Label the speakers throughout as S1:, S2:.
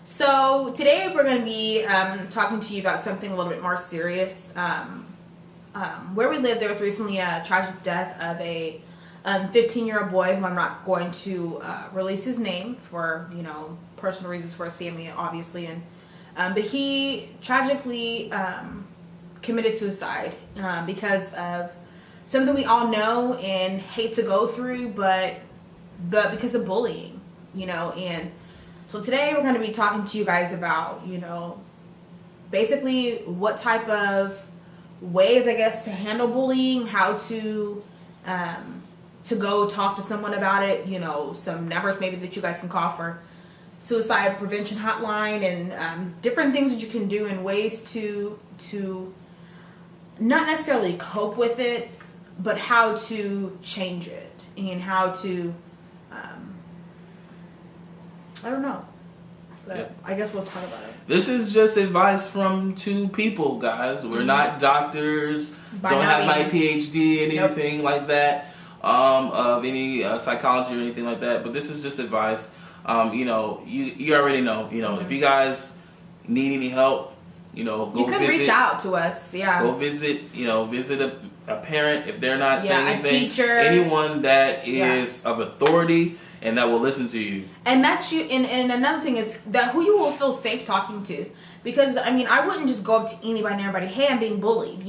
S1: So today we're going to be talking to you about something a little bit more serious. Where we live, there was recently a tragic death of a 15-year-old boy who I'm not going to release his name for, personal reasons for his family, obviously. But he tragically committed suicide because of something we all know and hate to go through, but because of bullying, and so today we're going to be talking to you guys about, basically what type of ways, I guess, to handle bullying, how to go talk to someone about it, some numbers maybe that you guys can call for suicide prevention hotline, and different things that you can do and ways to not necessarily cope with it, but how to change it and how to I don't know. But yeah. I guess we'll talk about it.
S2: This is just advice from two people, guys. We're not doctors. Don't have my PhD and anything like that, of any psychology or anything like that. But this is just advice. You already know. If you guys need any help, go
S1: you can
S2: visit,
S1: reach out to us. Yeah.
S2: Go visit. Visit a parent if they're not saying anything.
S1: A teacher.
S2: Anyone that is of authority and that will listen to you.
S1: And that's you. And another thing is that who you will feel safe talking to. Because, I wouldn't just go up to anybody and everybody, hey, I'm being bullied,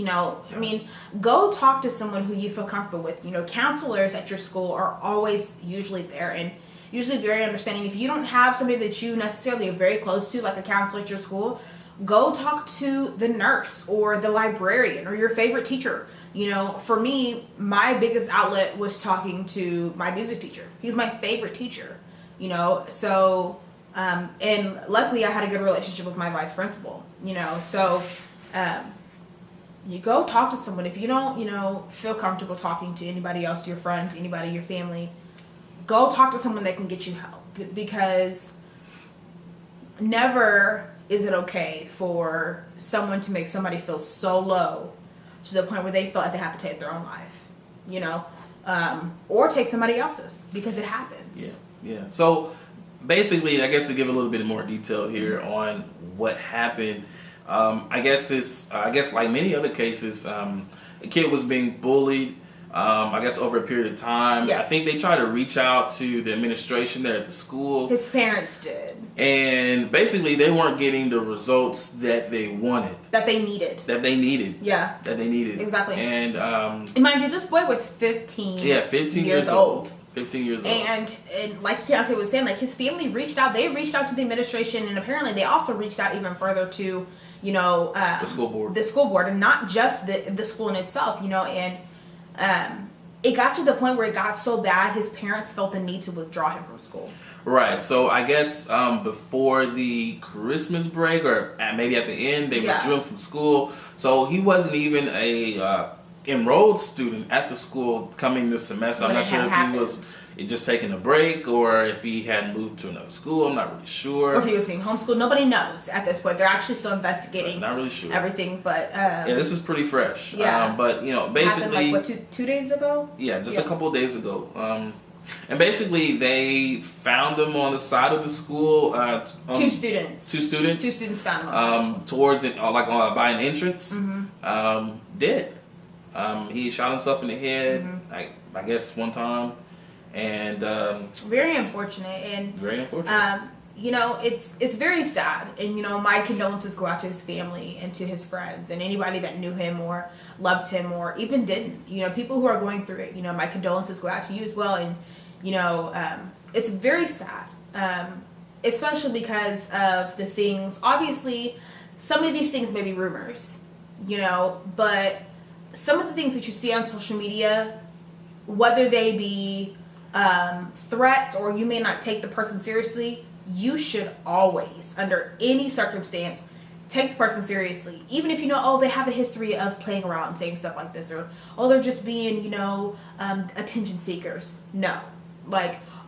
S1: Go talk to someone who you feel comfortable with. Counselors at your school are always usually there and usually very understanding. If you don't have somebody that you necessarily are very close to, like a counselor at your school, go talk to the nurse or the librarian or your favorite teacher. For me, my biggest outlet was talking to my music teacher. He's my favorite teacher, so... and luckily I had a good relationship with my vice principal, so you go talk to someone. If you don't, feel comfortable talking to anybody else, your friends, anybody, your family, go talk to someone that can get you help, because never is it okay for someone to make somebody feel so low to the point where they feel like they have to take their own life, or take somebody else's, because it happens.
S2: Yeah. So basically, I guess to give a little bit more detail here on what happened, I guess like many other cases, a kid was being bullied, I guess over a period of time.
S1: Yes.
S2: I think they tried to reach out to the administration there at the school.
S1: His parents did.
S2: And basically they weren't getting the results that they wanted.
S1: That they needed. Yeah.
S2: That they needed.
S1: Exactly.
S2: And
S1: mind you, this boy was 15.
S2: Yeah, 15 years old. 15 years old.
S1: And like Keontae was saying, like his family reached out. They reached out to the administration, and apparently they also reached out even further to, the
S2: school board.
S1: The school board, and not just the school in itself, and it got to the point where it got so bad, his parents felt the need to withdraw him from school.
S2: Right. So I guess before the Christmas break, or maybe at the end, they withdrew him from school. So he wasn't even a enrolled student at the school coming this semester. I'm not sure if he was just taking a break or if he had moved to another school. I'm not really sure.
S1: Or if he was being homeschooled. Nobody knows at this point. They're actually still investigating.
S2: Not really sure.
S1: Everything, but
S2: this is pretty fresh.
S1: Yeah.
S2: But basically,
S1: happened like two days ago.
S2: Yeah, just a couple of days ago. And basically, they found him on the side of the school. Two students. Two students
S1: found him on
S2: towards it, by an entrance.
S1: Mm-hmm.
S2: Dead. He shot himself in the head, I guess one time, and
S1: very unfortunate. And
S2: very unfortunate.
S1: It's very sad, and my condolences go out to his family and to his friends and anybody that knew him or loved him or even didn't. People who are going through it. My condolences go out to you as well, and it's very sad, especially because of the things. Obviously, some of these things may be rumors, but some of the things that you see on social media, whether they be threats or you may not take the person seriously, you should always, under any circumstance, take the person seriously. Even if they have a history of playing around and saying stuff like this, or they're just being, attention seekers. No.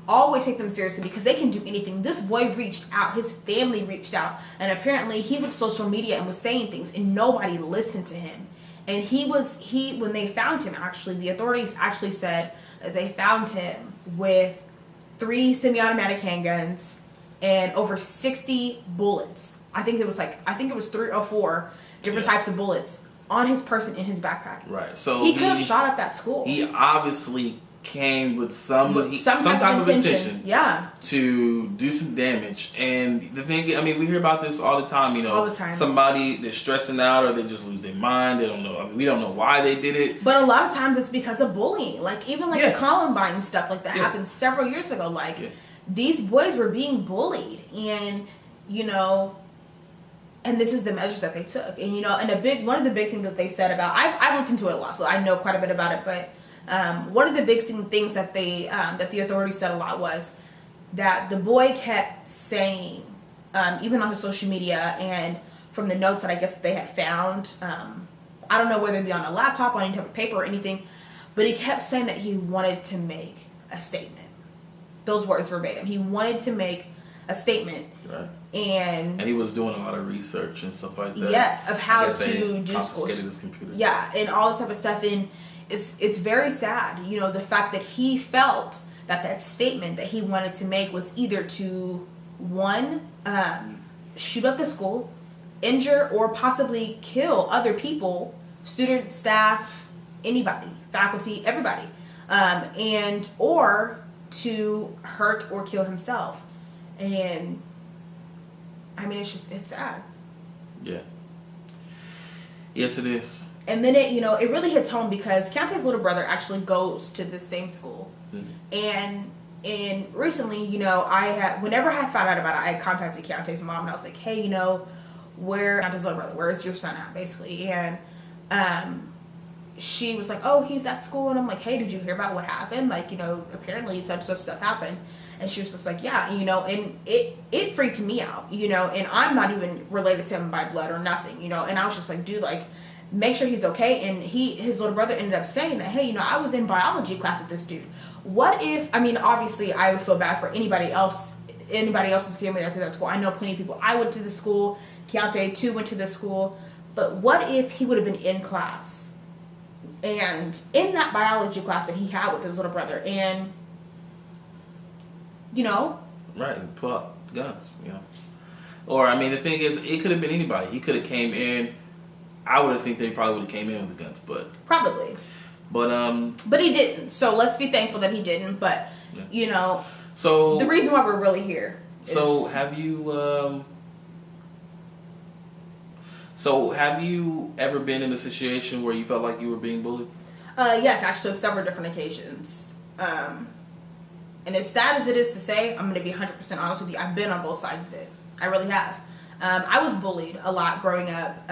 S1: Always take them seriously, because they can do anything. This boy reached out, his family reached out, and apparently he went to social media and was saying things and nobody listened to him. And when they found him, actually, the authorities actually said that they found him with 3 semi-automatic handguns and over 60 bullets. I think it was 3 or 4 different types of bullets on his person in his backpack.
S2: Right. So
S1: he could have shot up that school.
S2: He obviously came with some type of intention to do some damage. And the thing, I mean, we hear about this all the time, you know.
S1: All the time.
S2: Somebody, they're stressing out or they just lose their mind. They don't know. I mean, we don't know why they did it.
S1: But a lot of times it's because of bullying. Like, even like the Columbine stuff like that happened several years ago. Like, these boys were being bullied. And, you know, and this is the measures that they took. And, you know, and one of the big things that they said about, I've looked into it a lot, so I know quite a bit about it, but one of the big things that that the authorities said a lot was that the boy kept saying, even on his social media and from the notes that I guess they had found, I don't know whether it be on a laptop, on any type of paper or anything, but he kept saying that he wanted to make a statement. Those words verbatim. He wanted to make a statement. Right. And
S2: he was doing a lot of research and stuff like that.
S1: Yes, of how to do
S2: confiscated his computer.
S1: Yeah, and all this type of stuff. And it's very sad, you know, the fact that he felt that statement that he wanted to make was either to, one, shoot up the school, injure or possibly kill other people, students, staff, anybody, faculty, everybody, and or to hurt or kill himself. And I mean, it's sad. Yeah.
S2: Yes, it is.
S1: And then it really hits home because Keontae's little brother actually goes to the same school. Mm-hmm. And recently, you know, whenever I found out about it, I contacted Keontae's mom and I was like, hey, you know, Keontae's little brother, where's your son at, basically? And she was like, oh, he's at school. And I'm like, hey, did you hear about what happened? Like, you know, apparently such stuff happened. And she was just like, yeah, you know, and it freaked me out, you know, and I'm not even related to him by blood or nothing, you know, and I was just like, dude, like, make sure he's okay. And his little brother ended up saying that, hey, you know, I was in biology class with this dude. What if, I mean, obviously I would feel bad for anybody else's family that's at that school. I know plenty of people. I went to the school. Keontae too went to the school. But what if he would have been in class and in that biology class that he had with his little brother and, you know.
S2: Right, and pull out guns, you know. Or, I mean, the thing is, it could have been anybody. He could have came in. I would have think they probably would have came in with the guns, but.
S1: Probably.
S2: But
S1: he didn't. So let's be thankful that he didn't. But, you know.
S2: So.
S1: The reason why we're really here.
S2: So have you ever been in a situation where you felt like you were being bullied?
S1: Yes, actually, several different occasions. And as sad as it is to say, I'm going to be 100% honest with you. I've been on both sides of it. I really have. I was bullied a lot growing up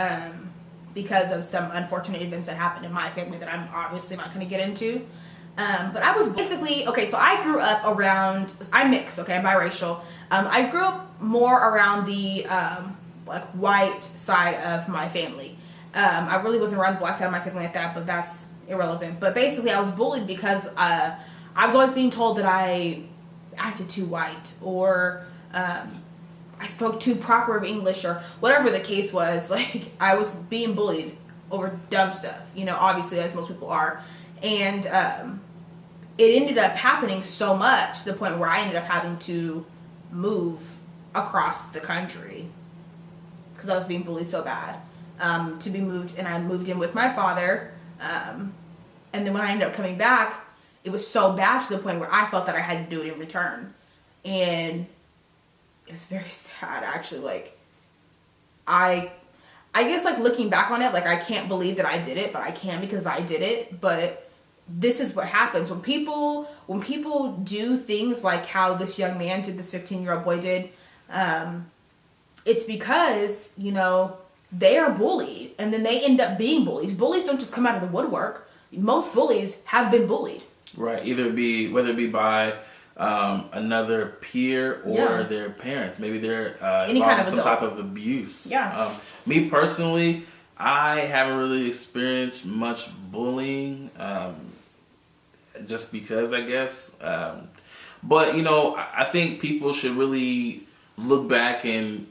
S1: because of some unfortunate events that happened in my family that I'm obviously not going to get into. But I was basically, okay, so I grew up around, I'm mixed, okay, I'm biracial. I grew up more around the like white side of my family. I really wasn't around the black side of my family like that, but that's irrelevant. But basically I was bullied because I was always being told that I acted too white or I spoke too proper of English or whatever the case was. Like, I was being bullied over dumb stuff, you know, obviously, as most people are. And it ended up happening so much to the point where I ended up having to move across the country because I was being bullied so bad. And I moved in with my father. And then when I ended up coming back, it was so bad to the point where I felt that I had to do it in return. And it was very sad, actually. Like, I guess, like, looking back on it, like, I can't believe that I did it, but I can because I did it. But this is what happens when people do things like how this young man did, this 15-year-old boy did. It's because, you know, they are bullied, and then they end up being bullies. Bullies don't just come out of the woodwork. Most bullies have been bullied.
S2: Right, whether it be by another peer or their parents. Maybe they're involved in some type of abuse.
S1: Yeah.
S2: Me personally, I haven't really experienced much bullying, just because, I guess. But, you know, I think people should really look back and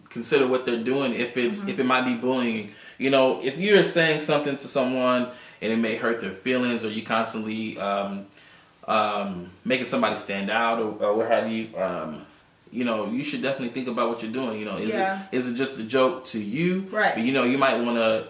S2: consider what they're doing if it might be bullying. You know, if you're saying something to someone and it may hurt their feelings, or you constantly making somebody stand out, or what have you, you should definitely think about what you're doing. Is it just a joke to you?
S1: Right.
S2: But, you might want to,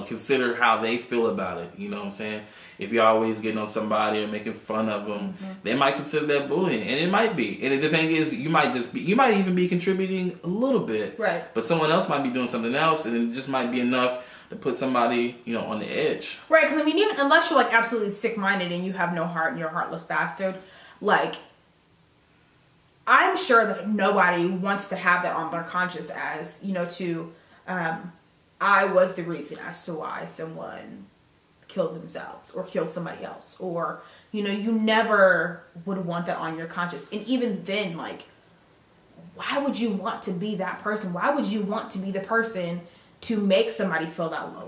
S2: consider how they feel about it. You know what I'm saying? If you're always getting on somebody or making fun of them, they might consider that bullying, and it might be. And the thing is, you might even be contributing a little bit,
S1: right?
S2: But someone else might be doing something else, and it just might be enough to put somebody, on the edge,
S1: right? Because I mean, even unless you're like absolutely sick-minded and you have no heart and you're a heartless bastard, like I'm sure that nobody wants to have that on their conscience as I was the reason as to why someone killed themselves or killed somebody else, or you never would want that on your conscience. And even then, like, why would you want to be that person? Why would you want to be the person to make somebody feel that low?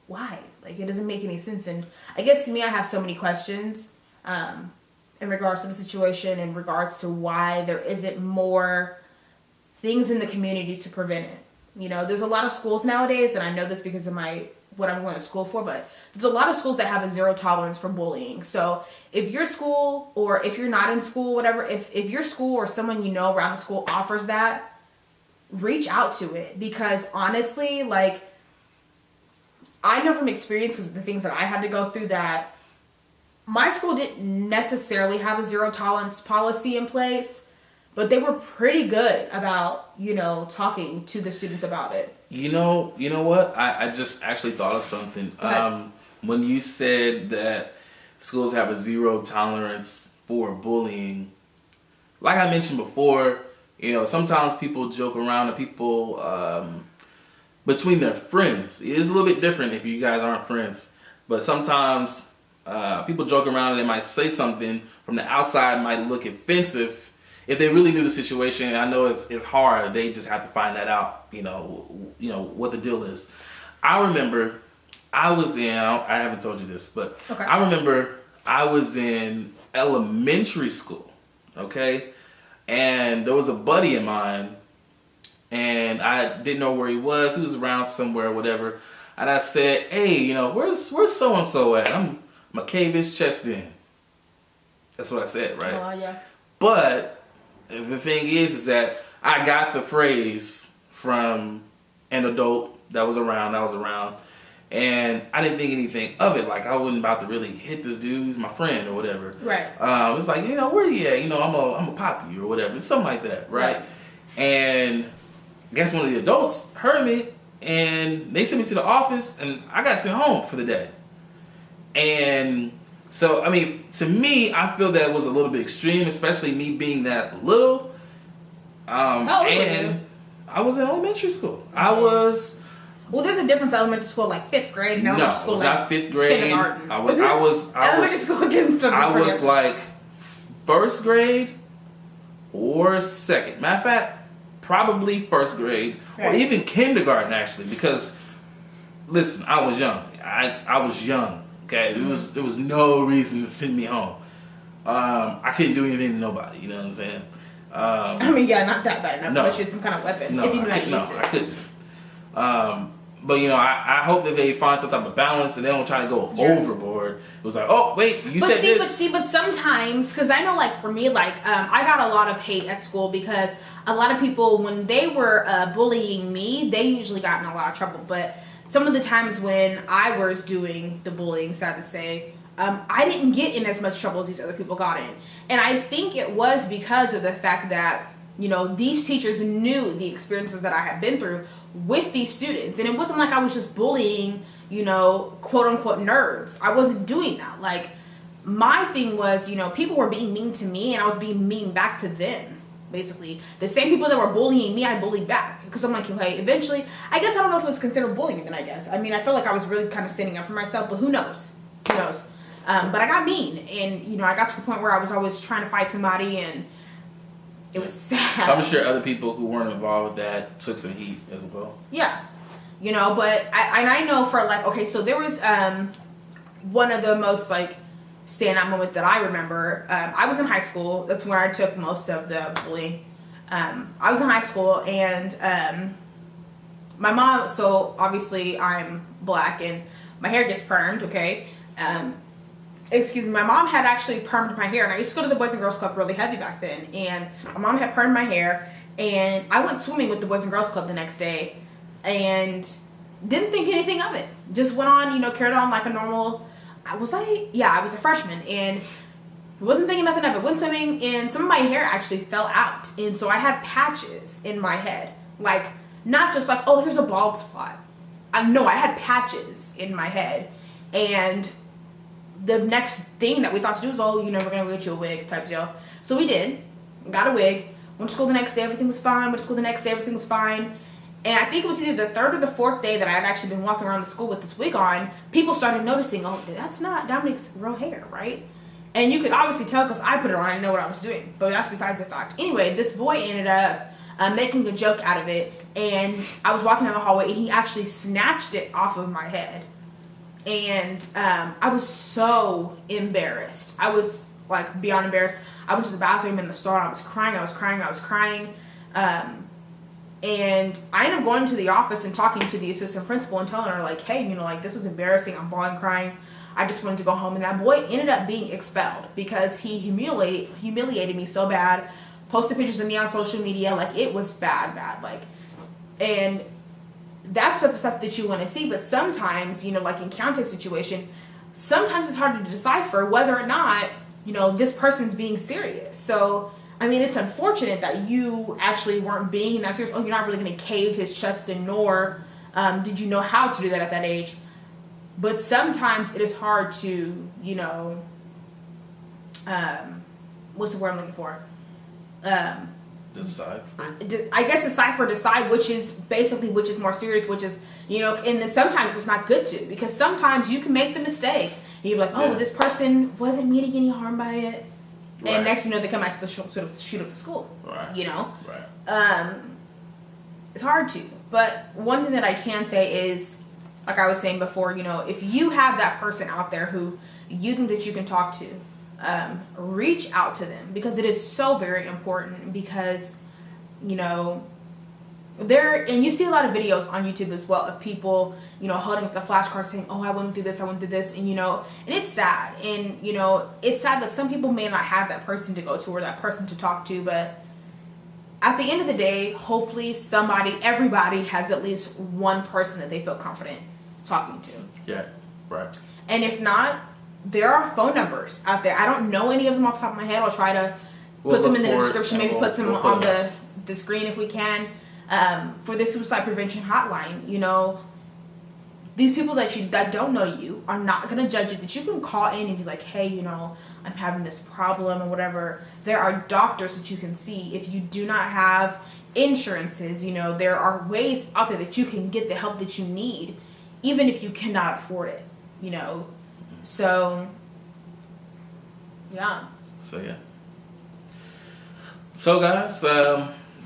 S1: Why? Like, it doesn't make any sense. And I guess to me, I have so many questions in regards to the situation, in regards to why there isn't more things in the community to prevent it. There's a lot of schools nowadays, and I know this because of what I'm going to school for, but there's a lot of schools that have a zero tolerance for bullying. So if your school, or if you're not in school, whatever, if your school or someone around the school offers that, reach out to it. Because honestly, like, I know from experience, because of the things that I had to go through, that my school didn't necessarily have a zero tolerance policy in place, but they were pretty good about, talking to the students about it.
S2: You know what? I just actually thought of something. When you said that schools have a zero tolerance for bullying, like I mentioned before, sometimes people joke around, and people, between their friends, it is a little bit different if you guys aren't friends, but sometimes people joke around and they might say something from the outside might look offensive. If they really knew the situation, and I know it's hard, they just have to find that out, what the deal is. I remember I haven't told you this, but okay. I remember I was in elementary school, okay? And there was a buddy of mine, and I didn't know where he was. He was around somewhere, whatever. And I said, hey, where's so-and-so at? I'm gonna cave his chest in. That's what I said, right?
S1: Oh, yeah.
S2: But the thing is that I got the phrase from an adult that was around, and I didn't think anything of it. Like, I wasn't about to really hit this dude. He's my friend or whatever.
S1: Right.
S2: It's like, where you at? I'm a pop you or whatever. Something like that, right? And I guess one of the adults heard me, and they sent me to the office, and I got sent home for the day. And so, I mean, to me, I feel that it was a little bit extreme, especially me being that little.
S1: How old were you?
S2: I was in elementary school. Well,
S1: there's a difference in elementary school, like 5th grade, and elementary school,
S2: it was
S1: like
S2: not 5th grade.
S1: Kindergarten.
S2: Elementary
S1: school against
S2: I was like 1st grade or 2nd. Matter of fact, probably 1st grade, right. Or even kindergarten, actually, because, listen, I was young. I was young. Okay, there was no reason to send me home. I couldn't do anything to nobody. You know what I'm saying?
S1: I mean, yeah, not that bad enough. Unless you had some kind of weapon.
S2: No, I couldn't. But I hope that they find some type of balance and they don't try to go overboard. It was like, oh wait, said this.
S1: But sometimes, because I know, like for me, like I got a lot of hate at school because a lot of people, when they were bullying me, they usually got in a lot of trouble. But some of the times when I was doing the bullying, sad to say, I didn't get in as much trouble as these other people got in. And I think it was because of the fact that, these teachers knew the experiences that I had been through with these students. And it wasn't like I was just bullying, quote unquote nerds. I wasn't doing that. Like, my thing was, people were being mean to me and I was being mean back to them. Basically, the same people that were bullying me, I bullied back. Because I'm like, okay, eventually, I guess I don't know if it was considered bullying then, I guess. I mean, I feel like I was really kind of standing up for myself, but who knows? But I got mean. And, I got to the point where I was always trying to fight somebody, and it was sad.
S2: I'm sure other people who weren't involved with that took some heat as well.
S1: Yeah. But I know for, like, okay, so there was one of the most, like, standout moment that I remember. I was in high school. That's where I took most of the bullying. I was in high school, and my mom, so obviously I'm black and my hair gets permed, okay? my mom had actually permed my hair, and I used to go to the Boys and Girls Club really heavy back then, and my mom had permed my hair, and I went swimming with the Boys and Girls Club the next day, and didn't think anything of it. Just went on, carried on like a normal, I was a freshman, and wasn't thinking nothing of it. Went swimming, and some of my hair actually fell out, and so I had patches in my head, like, not just like, oh, here's a bald spot. No, I had patches in my head, and the next thing that we thought to do was, we're going to get you a wig type deal. So we did. Got a wig. Went to school the next day. Everything was fine. Went to school the next day. Everything was fine. And I think it was either the third or the fourth day that I had actually been walking around the school with this wig on. People started noticing, oh, that's not Dominic's real hair, right? And you could obviously tell because I put it on. I didn't know what I was doing. But that's besides the fact. Anyway, this boy ended up making a joke out of it. And I was walking down the hallway, and he actually snatched it off of my head. And I was so embarrassed. I was like beyond embarrassed. I went to the bathroom in the store. I was crying. And I ended up going to the office and talking to the assistant principal and telling her like, hey, this was embarrassing. I'm bawling, crying. I just wanted to go home. And that boy ended up being expelled because he humiliated me so bad. Posted pictures of me on social media. Like, it was bad. Like, and that's the stuff that you want to see, but sometimes, like in Countess' situation, sometimes it's hard to decipher whether or not, this person's being serious. So, I mean, it's unfortunate that you actually weren't being that serious. Oh, you're not really going to cave his chest in, nor did you know how to do that at that age. But sometimes it is hard to, what's the word I'm looking for? Decide which is more serious, which is, and then sometimes it's not good to, because sometimes you can make the mistake and you're like, this person wasn't meaning any harm by it. Right. And next they come back to the shoot up the school. Right. Right. It's hard to, but one thing that I can say is, like I was saying before, if you have that person out there who you think that you can talk to, reach out to them, because it is so very important, because and you see a lot of videos on YouTube as well of people holding up the flashcard saying, oh, I went through this, and it's sad, and it's sad that some people may not have that person to go to or that person to talk to, but at the end of the day, hopefully everybody has at least one person that they feel confident talking to.
S2: Yeah, right.
S1: And if not, there are phone numbers out there. I don't know any of them off the top of my head. I'll try to put them in the description. Maybe put them on the screen if we can. For the suicide prevention hotline, these people that don't know you are not going to judge you. That you can call in and be like, hey, I'm having this problem or whatever. There are doctors that you can see. If you do not have insurances, there are ways out there that you can get the help that you need, even if you cannot afford it. So, yeah.
S2: So, guys,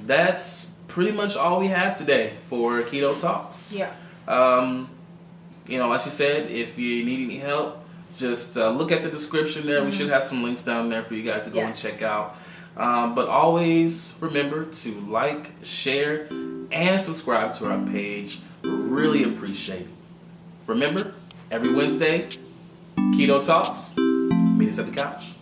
S2: that's pretty much all we have today for KeDo Talks.
S1: Yeah.
S2: Like you said, if you need any help, just look at the description there. Mm-hmm. We should have some links down there for you guys to go and check out. But always remember to like, share, and subscribe to our page. Really appreciate it. Remember, every Wednesday, KeDo Talks. Meet us at the couch.